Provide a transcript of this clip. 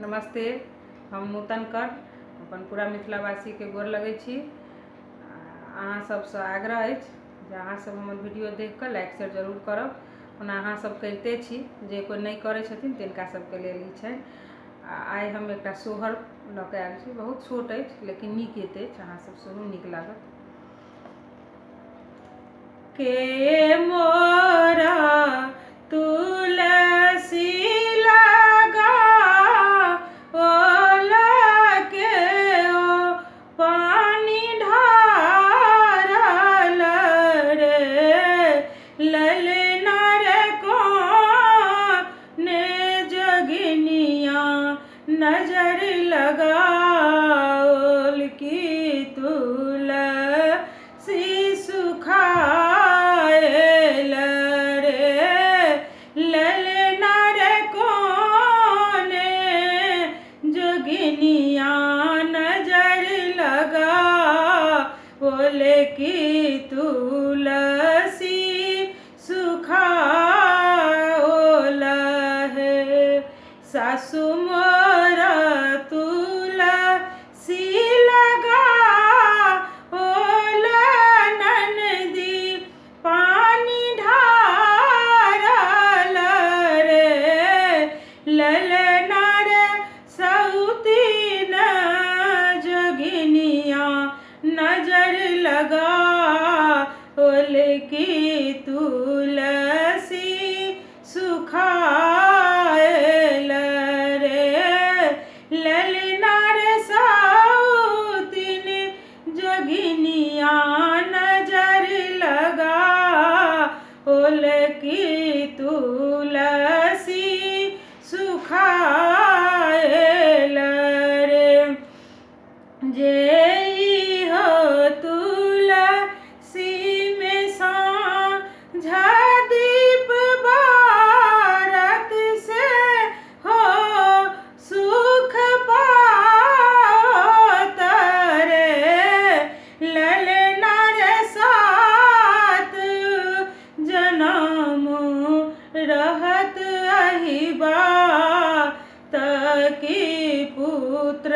नमस्ते। हम नूतन कर अपन पूरा मिथिलावासी के गोर लगै छी। अहाँ सबसँ आग्रह अछि जे अहाँ सब हमर वीडियो देख कऽ लाइक शेयर जरूर करब। ओना अहाँ सब करिते छी, जे कोई नहीं करै छथिन तिनका सबके लेल ई छै। आइ हम एकटा सोहर लऽ कऽ आयल छी। बहुत छोट अछि लेकिन नीक गीत अछि, अहाँ सब सुनू, नीक लागत। के मोरा तुलसी लगा पानी ढारल रे, ललना रे कौन जोगिनिया नजर लगाओल की तुलसी सुखाएल रे, ललना रे कौन जोगिनिया नजर लगाओल की तुलसी सुखाओल है। सासु मोरा तुलसी लगाओल ननदी पानी ढारल रे, ललना रे सौतीन जोगिनिया नजर लगाओल की तुलसी सुखाएल रे, ललना रे सौतीन जोगिनिया नजर लगाओल की तुलसी सुखाएल रे। जे हो तुलसी में साँझा दीप बारत से हो सुख पाओत रे, ललना रे सात जनम रहत अहिबा तकी पुत्र